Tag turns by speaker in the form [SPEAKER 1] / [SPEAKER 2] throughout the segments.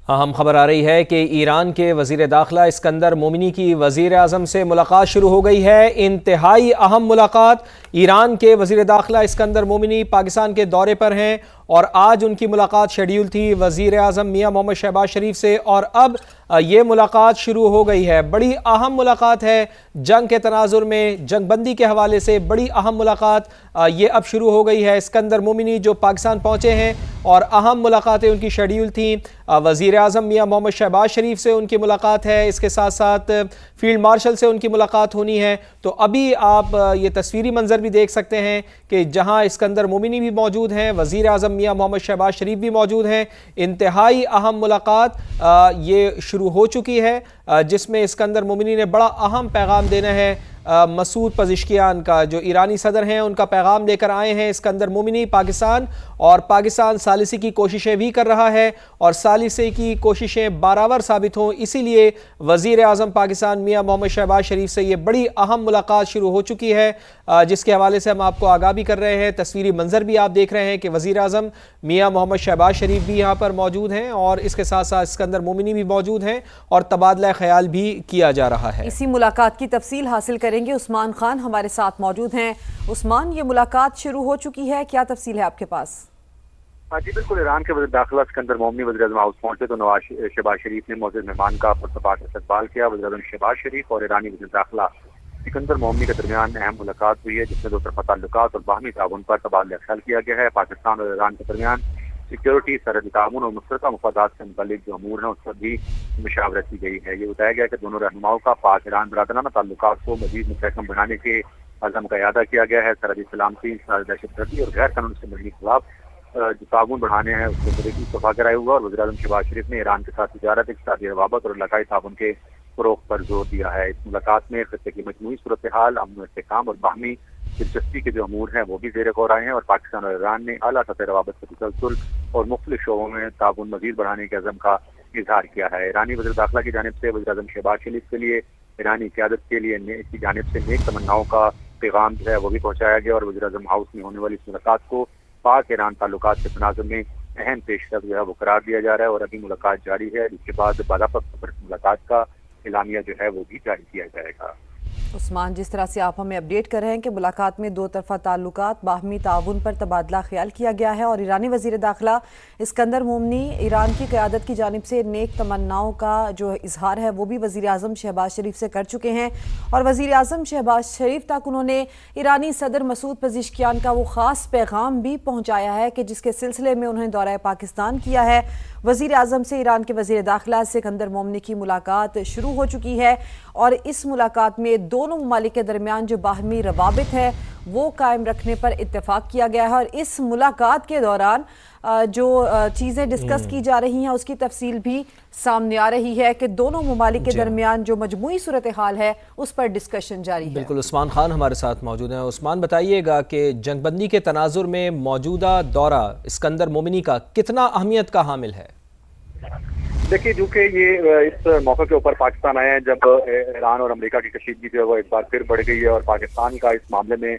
[SPEAKER 1] اہم خبر آ رہی ہے کہ ایران کے وزیر داخلہ اسکندر مومنی کی وزیر اعظم سے ملاقات شروع ہو گئی ہے۔ انتہائی اہم ملاقات۔ ایران کے وزیر داخلہ اسکندر مومنی پاکستان کے دورے پر ہیں اور آج ان کی ملاقات شیڈیول تھی وزیر اعظم میاں محمد شہباز شریف سے، اور اب یہ ملاقات شروع ہو گئی ہے۔ بڑی اہم ملاقات ہے، جنگ کے تناظر میں جنگ بندی کے حوالے سے بڑی اہم ملاقات یہ اب شروع ہو گئی ہے۔ اسکندر مومنی جو پاکستان پہنچے ہیں اور اہم ملاقاتیں ان کی شیڈیول تھیں۔ وزیر اعظم میاں محمد شہباز شریف سے ان کی ملاقات ہے، اس کے ساتھ ساتھ فیلڈ مارشل سے ان کی ملاقات ہونی ہے۔ تو ابھی آپ یہ تصویری منظر بھی دیکھ سکتے ہیں کہ جہاں اسکندر مومنی بھی موجود ہیں، وزیر اعظم میاں محمد شہباز شریف بھی موجود ہیں۔ انتہائی اہم ملاقات یہ شروع ہو چکی ہے، جس میں اسکندر مومنی نے بڑا اہم پیغام دینا ہے مسعود پزشکیان کا، جو ایرانی صدر ہیں، ان کا پیغام لے کر آئے ہیں اسکندر مومنی پاکستان، اور پاکستان ثالثی کی کوششیں بھی کر رہا ہے اور ثالثی کی کوششیں بارآور ثابت ہوں، اسی لیے وزیر اعظم پاکستان میاں محمد شہباز شریف سے یہ بڑی اہم ملاقات شروع ہو چکی ہے، جس کے حوالے سے ہم آپ کو آگاہ بھی کر رہے ہیں۔ تصویری منظر بھی آپ دیکھ رہے ہیں کہ وزیر اعظم میاں محمد شہباز شریف بھی یہاں پر موجود ہیں اور اس کے ساتھ ساتھ اسکندر مومنی بھی موجود ہیں اور تبادلہ خیال بھی کیا جا رہا ہے۔
[SPEAKER 2] اسی ملاقات کی تفصیل حاصل کریں گے، عثمان خان ہمارے ساتھ موجود ہیں۔ عثمان، یہ ملاقات شروع ہو چکی ہے، کیا تفصیل ہے آپ کے پاس؟
[SPEAKER 3] جی بالکل، ایران کے وزیر داخلہ اسکندر مومنی وزیر اعظم ہاؤس پہنچے تو نواز شہباز شریف نے معزز مہمان کا پرتپاک استقبال کیا۔ وزیر اعظم شہباز شریف اور ایرانی وزیر داخلہ اسکندر مومنی کے درمیان اہم ملاقات ہوئی ہے، جس میں دو طرفہ تعلقات اور باہمی تعاون پر تبادلہ خیال کیا گیا ہے۔ پاکستان اور ایران کے درمیان سیکیورٹی، سرحدی تعاون اور مشترکہ مفادات سے متعلق جو امور ہیں اس پر بھی مشاورت کی گئی ہے۔ یہ بتایا گیا کہ دونوں رہنماؤں کا پاک ایران برادرانہ تعلقات کو مزید مستحکم بنانے کے عزم کا اعادہ کیا گیا ہے۔ سرحدی سلامتی، دہشت گردی اور غیر قانونی سرگرمی کے خلاف جو تعاون بڑھانے ہیں اس کے ذریعے اتفاق کرائے ہوا، اور وزیر اعظم شہباز شریف نے ایران کے ساتھ تجارت، اقتصادی روابط اور علاقائی تعاون کے فروغ پر زور دیا ہے۔ اس ملاقات میں خطے کی مجموعی صورتحال، امن و استحکام اور باہمی دلچسپی کے جو امور ہیں وہ بھی زیر غور آئے ہیں، اور پاکستان اور ایران نے اعلیٰ سطح روابط کے تسلسل اور مختلف شعبوں میں تعاون مزید بڑھانے کے عزم کا اظہار کیا ہے۔ ایرانی وزیر داخلہ کی جانب سے وزیر اعظم شہباز شریف کے لیے ایرانی قیادت کے لیے کی جانب سے نیک تمناؤں کا پیغام جو ہے وہ بھی پہنچایا گیا، اور وزیر اعظم ہاؤس میں ہونے والی اس ملاقات کو پاک ایران تعلقات کے تناظر میں اہم پیش قدم جو ہے وہ قرار دیا جا رہا ہے، اور ابھی ملاقات جاری ہے، جس کے بعد باضابطہ پر ملاقات کا اعلامیہ جو ہے وہ بھی جاری کیا جائے گا۔
[SPEAKER 2] عثمان، جس طرح سے آپ ہمیں اپڈیٹ کر رہے ہیں کہ ملاقات میں دو طرفہ تعلقات، باہمی تعاون پر تبادلہ خیال کیا گیا ہے، اور ایرانی وزیر داخلہ اسکندر مومنی ایران کی قیادت کی جانب سے نیک تمناؤں کا جو اظہار ہے وہ بھی وزیر اعظم شہباز شریف سے کر چکے ہیں، اور وزیر اعظم شہباز شریف تک انہوں نے ایرانی صدر مسعود پزشکیان کا وہ خاص پیغام بھی پہنچایا ہے کہ جس کے سلسلے میں انہوں نے دورہ پاکستان کیا ہے۔ وزیر اعظم سے ایران کے وزیر داخلہ اسکندر مومنی کی ملاقات شروع ہو چکی ہے، اور اس ملاقات میں دونوں ممالک کے درمیان جو باہمی روابط ہے وہ قائم رکھنے پر اتفاق کیا گیا ہے، اور اس ملاقات کے دوران جو چیزیں ڈسکس کی جا رہی ہیں اس کی تفصیل بھی سامنے آ رہی ہے کہ دونوں ممالک کے درمیان جو مجموعی صورتحال ہے اس پر ڈسکشن جاری ہے۔
[SPEAKER 1] بالکل، عثمان خان ہمارے ساتھ موجود ہیں۔ عثمان، بتائیے گا کہ جنگ بندی کے تناظر میں موجودہ دورہ اسکندر مومنی کا کتنا اہمیت کا حامل ہے؟
[SPEAKER 3] دیکھیے، جو کہ یہ اس موقع کے اوپر پاکستان آئے ہیں جب ایران اور امریکہ کی کشیدگی جو ہے وہ ایک بار پھر بڑھ گئی ہے، اور پاکستان کا اس معاملے میں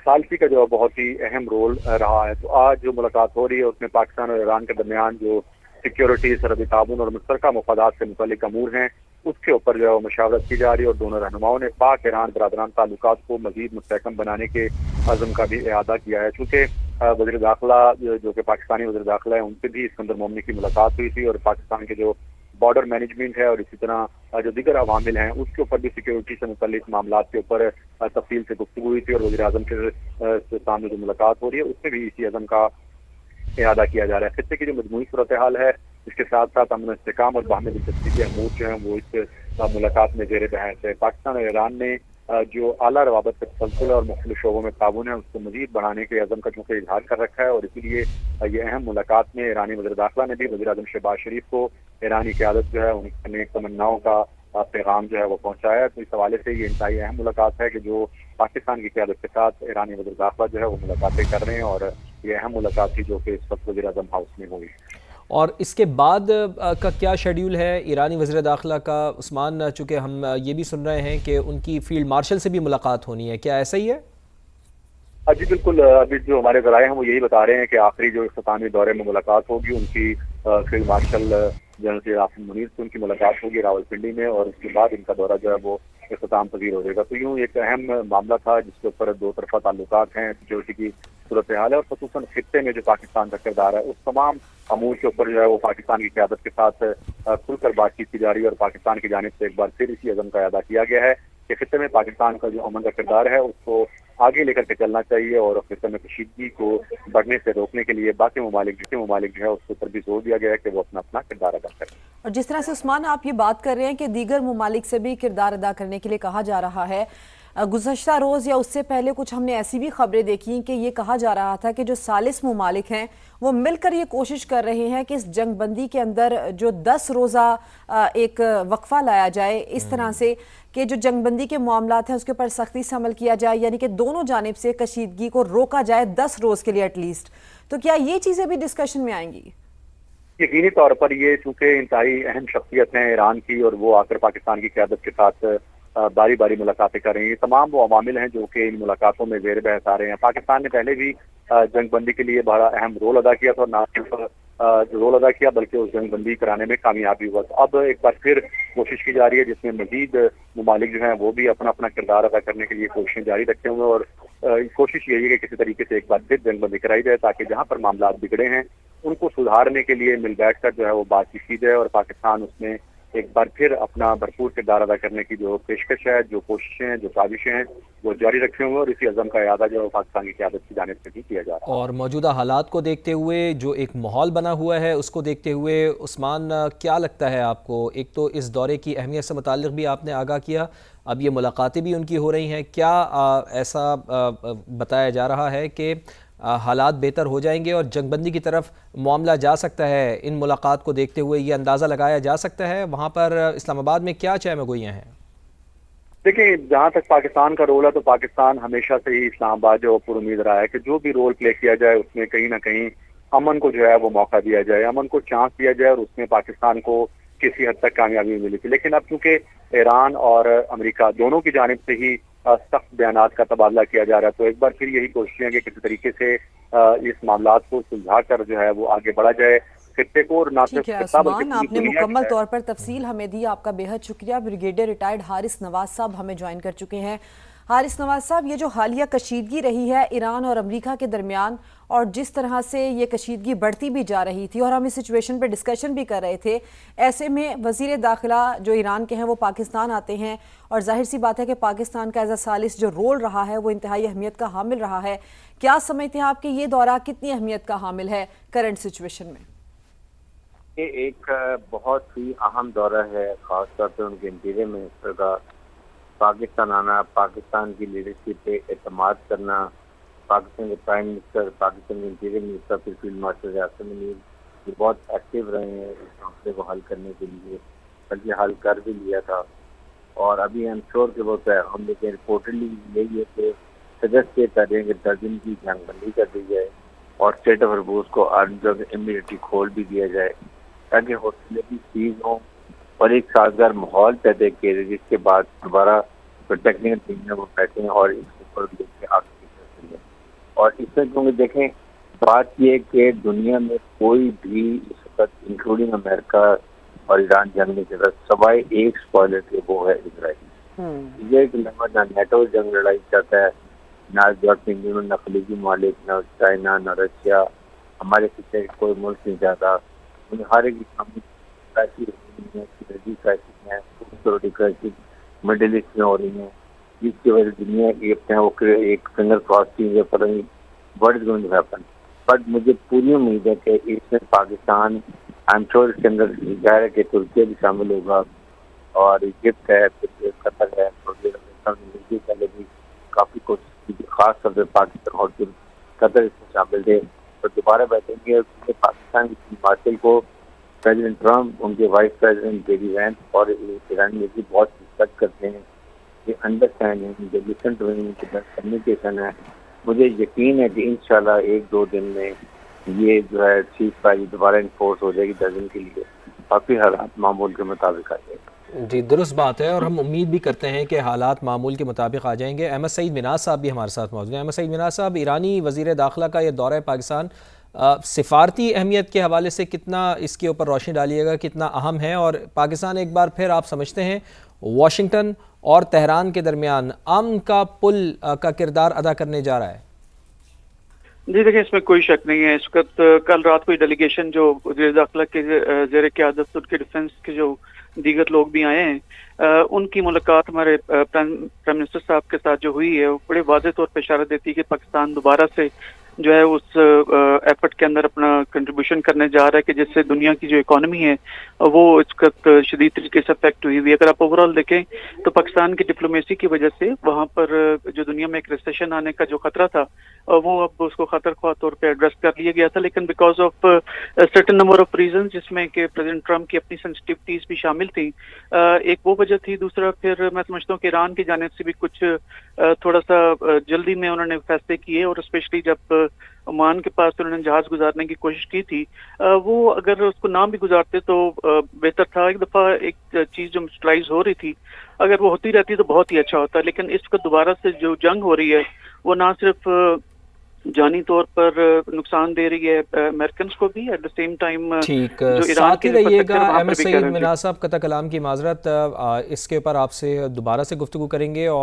[SPEAKER 3] ثالثی کا جو بہت ہی اہم رول رہا ہے، تو آج جو ملاقات ہو رہی ہے اس میں پاکستان اور ایران کے درمیان جو سیکیورٹی، سرحدی تعاون اور مشترکہ مفادات سے متعلق امور ہیں اس کے اوپر جو ہے وہ مشاورت کی جا رہی ہے، اور دونوں رہنماؤں نے پاک ایران برادران تعلقات کو مزید مستحکم بنانے کے عزم کا بھی اعادہ کیا ہے۔ چونکہ وزیر داخلہ جو کہ پاکستانی وزیر داخلہ ہے ان سے بھی اسکندر مومنی کی ملاقات ہوئی تھی، اور پاکستان کے جو بارڈر مینجمنٹ ہے اور اسی طرح جو دیگر عوامل ہیں اس کے اوپر بھی سیکیورٹی سے متعلق معاملات کے اوپر تفصیل سے گفتگو ہوئی تھی، اور وزیر اعظم کے سامنے جو ملاقات ہو رہی ہے اس میں بھی اسی عزم کا اعادہ کیا جا رہا ہے۔ خطے کی جو مجموعی صورتحال ہے اس کے ساتھ ساتھ امن و استحکام اور باہمی دلچسپی کے امور جو ہیں وہ اس ملاقات میں زیر بحث ہے۔ پاکستان اور ایران نے جو اعلیٰ روابط کے تسلسل اور مختلف شعبوں میں تعاون ہے اس کو مزید بڑھانے کے عزم کا چونکہ اظہار کر رکھا ہے، اور اسی لیے یہ اہم ملاقات میں ایرانی وزیر داخلہ نے بھی وزیر اعظم شہباز شریف کو ایرانی قیادت جو ہے ان کے نیک تمناؤں کا پیغام جو ہے وہ پہنچایا ہے۔ تو اس حوالے سے یہ انتہائی اہم ملاقات ہے کہ جو پاکستان کی قیادت کے ساتھ ایرانی وزیر داخلہ جو ہے وہ ملاقاتیں کر رہے ہیں، اور یہ اہم ملاقات تھی جو کہ اس وقت وزیر اعظم ہاؤس میں ہوئی۔
[SPEAKER 1] اور اس کے بعد کا کیا شیڈیول ہے ایرانی وزیر داخلہ کا؟ عثمان، چونکہ ہم یہ بھی سن رہے ہیں کہ ان کی فیلڈ مارشل سے بھی ملاقات ہونی ہے، کیا ایسا ہی ہے؟
[SPEAKER 3] جی بالکل، ابھی جو ہمارے ذرائع ہیں وہ یہی بتا رہے ہیں کہ آخری جو اختتامی دورے میں ملاقات ہوگی ان کی field marshal general Syed Asim Munir से उनकी मुलाकात होगी रावलपिंडी में, और उसके बाद इनका दौरा जो है वो इख्तिताम पजीर हो जाएगा। तो यूँ एक अहम मामला था जिसके ऊपर दो तरफा ताल्लुकात हैं, सिक्योरिटी की सूरत हाल है, और खसूसन खित्ते में जो पाकिस्तान का किरदार है उस तमाम अमूर के ऊपर जो है वो पाकिस्तान की क़यादत के साथ खुलकर बातचीत की जा रही है। और पाकिस्तान की जानिब से एक बार फिर इसी अज़म का अदा किया गया है कि खित्ते में पाकिस्तान का जो अमन का किरदार है उसको आगे लेकर के चलना चाहिए, और खित्ते में कशीदगी को बढ़ने से रोकने के लिए बाकी ममालिक जो है उसके ऊपर भी जोर दिया गया है कि वो अपना अपना किरदार अदा करें।
[SPEAKER 2] और जिस तरह से उस्मान आप ये बात कर रहे हैं कि दीगर ममालिक से भी किरदार अदा करने के लिए कहा जा रहा है, गुज़श्ता रोज़ या उससे पहले कुछ हमने ऐसी भी खबरें देखी कि ये कहा जा रहा था कि जो सालिस ममालिक हैं वो मिलकर ये कोशिश कर रहे हैं कि इस जंगबंदी के अंदर जो 10 रोज़ा एक वक्फा लाया जाए, इस तरह से कि जो जंगबंदी के मामलात हैं उसके ऊपर सख्ती से अमल किया जाए, यानी कि दोनों जानिब से कशीदगी को रोका जाए 10 रोज़ के लिए एटलीस्ट। तो क्या ये चीज़ें भी डिस्कशन में आएंगी?
[SPEAKER 3] यकीनी तौर पर ये चूँकि इंतहाई अहम शख्सियत हैं ईरान की, और वो आकर पाकिस्तान की क़यादत के साथ बारी बारी मुलाकातें कर रही हैं, ये तमाम वो अवामिल हैं जो कि इन मुलाकातों में ज़ेर बहस आ रहे हैं। पाकिस्तान ने पहले भी जंगबंदी के लिए बड़ा अहम रोल अदा किया था, और ना सिर्फ रोल अदा किया बल्कि उस जंगबंदी कराने में कामयाबी हुआ। तो अब एक बार फिर कोशिश की जा रही है जिसमें मजीद ममालिक जो हैं वो भी अपना अपना किरदार अदा करने के लिए कोशिशें जारी रखे हुए, और कोशिश यही है कि किसी तरीके से एक बार फिर जंगबंदी कराई जाए ताकि जहाँ पर मामला बिगड़े हैं उनको सुधारने के लिए मिल बैठ कर जो है वो बातचीत की जाए, और पाकिस्तान उसमें एक बार फिर अपना भरपूर किरदार अदा करने की जो पेशकश है, जो कोशिशें हैं, जो साजिशें हैं वो जारी रखे हुए, और इसी अज़म का इरादा जो है पाकिस्तान की क़यादत की जानिब से भी किया जा रहा है।
[SPEAKER 1] और मौजूदा हालात को देखते हुए जो एक माहौल बना हुआ है उसको देखते हुए उस्मान क्या लगता है आपको? एक तो इस दौरे की अहमियत से मुताल्लिक़ भी आपने आगाह किया, अब ये मुलाकातें भी उनकी हो रही हैं, क्या ऐसा बताया जा रहा है कि हालात बेहतर हो जाएंगे और जंगबंदी की तरफ मामला जा सकता है? इन मुलाकात को देखते हुए ये अंदाज़ा लगाया जा सकता है वहाँ पर इस्लामाबाद में क्या चहमगोइयाँ हैं?
[SPEAKER 3] देखिए, जहाँ तक पाकिस्तान का रोल है तो पाकिस्तान हमेशा से ही इस्लामाबाद जो पुर उम्मीद रहा है कि जो भी रोल प्ले किया जाए उसमें कहीं ना कहीं अमन को जो है वो मौका दिया जाए, अमन को चांस दिया जाए, और उसमें पाकिस्तान को किसी हद तक कामयाबी मिली थी। लेकिन अब चूंकि ईरान और अमेरिका दोनों की जानिब से ही सख्त बयानात का तबादला किया जा रहा है, तो एक बार फिर यही कोशिश है कि किसी तरीके से इस मामलात को सुलझा कर जो है वो आगे बढ़ा जाए। खित्ते को और ना
[SPEAKER 2] ठीक है उस्मान, आपने मुकम्मल तौर पर तफसील हमें दी, आपका बेहद शुक्रिया। ब्रिगेडियर रिटायर्ड हारिस नवाज साहब हमें ज्वाइन कर चुके हैं। हारिस नवाज साहब, ये जो हालिया कशीदगी रही है ईरान और अमेरिका के दरमियान, और जिस तरह से ये कशीदगी बढ़ती भी जा रही थी और हम इस सिचुएशन पे डिस्कशन भी कर रहे थे, ऐसे में वज़ीर दाखिला जो ईरान के हैं वो पाकिस्तान आते हैं, और जाहिर सी बात है कि पाकिस्तान का एज अ सालिस जो रोल रहा है वो इंतहाई अहमियत का हामिल रहा है। क्या समझते हैं आप कि ये दौरा कितनी अहमियत का हामिल है करंट सिचुएशन में?
[SPEAKER 4] ये एक बहुत ही अहम दौरा है, खासतौर पर उनके इंटीरियर मिनिस्टर का पाकिस्तान आना, पाकिस्तान की लीडरशिप पे एतमाद करना, पाकिस्तान के प्राइम मिनिस्टर, पाकिस्तान के इंटीरियर मिनिस्टर, फिर फील्ड मार्शल आसिम मुनीर ये बहुत एक्टिव रहे हैं इस मसले को हल करने के लिए, बल्कि हल कर भी लिया था। और अभी आई एम श्योर कि वो हम लेकिन रिपोर्टली यही है कि सदस्य ये कर रहे हैं कि 10 दिन की जंगबंदी कर दी जाए और स्टेट ऑफ हरबूज को इमीडिएटली खोल भी दिया जाए ताकि हौसले की चीज़ हो और एक साजगार माहौल पैदा किया जाए, जिसके बाद दोबारा टेक्निकल टीम में वो बैठें और इसके ऊपर लेके आगे चलें। और इसमें क्योंकि देखें बात ये कि दुनिया में कोई भी इस वक्त इंक्लूडिंग अमेरिका और ईरान जंग में चल रहा, सवाए एक स्पॉइलर के वो है इसराइल। ये ना नेटो जंग लड़ाई चाहता है, ना यूरोपियन, न खलीजी मालिक, न चाइना, न रशिया, हमारे पीछे कोई मुल्क नहीं चाहता। हर एक क्राइसिस है, सिक्योरिटी क्राइसिस मिडिल ईस्ट में हो रही है, जिसकी वजह से दुनिया की अपने एक फिंगर क्रॉस की पता नहीं what is going to happen. But मुझे पूरी उम्मीद है कि इसमें पाकिस्तान आई एम श्योर इसके अंदर जाहिर है कि तुर्की भी शामिल होगा और इजिप्ट है, फिर कतर है, पहले भी काफ़ी कोशिश की, खास तौर पर पाकिस्तान और कतर इसमें शामिल थे। तो दोबारा बैठेंगे पाकिस्तान की हिमाचल को प्रेसिडेंट ट्रम्प, उनके वाइस प्रेसिडेंट जेडी वैंस और ईरान में भी बहुत रिस्पेक्ट करते हैं, ये अंडरस्टैंडिंग जो लिसन टू कम्युनिकेशन है। मुझे यकीन है कि इंशाल्लाह 1-2 दिन में ये जो है सीज फायर दोबारा इन्फोर्स हो जाएगी 10 दिन के लिए, काफ़ी हालात मामूल के मुताबिक आ जाएगा।
[SPEAKER 1] जी दुरुस्त बात है और हम उम्मीद भी करते हैं कि हालात मामूल के मुताबिक आ जाएंगे। अहमद सईद मिनाज साहब भी हमारे साथ मौजूद हैं। अहमद सईद मिनाज साहब, ईरानी वज़ीर दाखिला का ये दौरा पाकिस्तान सिफारती अहमियत के हवाले से कितना इसके ऊपर रोशनी डालिएगा, कितना अहम है, और पाकिस्तान एक बार फिर आप समझते हैं वाशिंगटन और तेहरान के दरमियान अमन का पुल का किरदार अदा करने जा रहा है?
[SPEAKER 5] जी देखिए, इसमें कोई शक नहीं है। इस वक्त कल रात को डेलीगेशन जो वज़ीर दाखिला के ज़ेर क़यादत उनके डिफेंस के जो दीगर लोग भी आए हैं, उनकी मुलाकात हमारे प्राइम मिनिस्टर साहब के साथ जो हुई है वो बड़े वाज़ेह तौर पर इशारा देती है कि पाकिस्तान दोबारा से जो है उस एफर्ट के अंदर अपना कंट्रीब्यूशन करने जा रहा है कि जिससे दुनिया की जो इकोनॉमी है वो इस वक्त शदीद तरीके से अफेक्ट हुई हुई है। अगर आप ओवरऑल देखें तो पाकिस्तान की डिप्लोमेसी की वजह से वहाँ पर जो दुनिया में एक रिसेशन आने का जो खतरा था वो अब उसको खतरख्वाह तौर पे एड्रेस कर लिया गया था, लेकिन because of certain number of reason जिसमें कि प्रेसिडेंट ट्रम्प की अपनी सेंसिटिविटीज भी शामिल थी, एक वो वजह थी। दूसरा फिर मैं समझता हूँ कि ईरान की जानिब से भी कुछ थोड़ा सा जल्दी में उन्होंने फैसले किए, और स्पेशली जब ओमान के पास उन्होंने जहाज गुजारने की कोशिश की थी, वो अगर उसको ना भी गुजारते तो बेहतर था। एक दफ़ा एक चीज़ जो मिस्टलाइज हो रही थी, अगर वो होती रहती तो बहुत ही अच्छा होता, लेकिन इस वक्त दोबारा से जो जंग हो रही है वो ना सिर्फ जानी तौर पर नुकसान दे रही है अमेरिकन को भी, एट द सेम टाइम
[SPEAKER 1] ठीक,
[SPEAKER 5] जो
[SPEAKER 1] साथ ही रहिएगा।
[SPEAKER 5] वहाँ पर
[SPEAKER 1] अहमद
[SPEAKER 5] भी
[SPEAKER 1] सईद
[SPEAKER 5] करें।
[SPEAKER 1] मिनां साहब, कतः कलाम की माजरत, इसके ऊपर आपसे दोबारा से गुफ्तगू करेंगे। और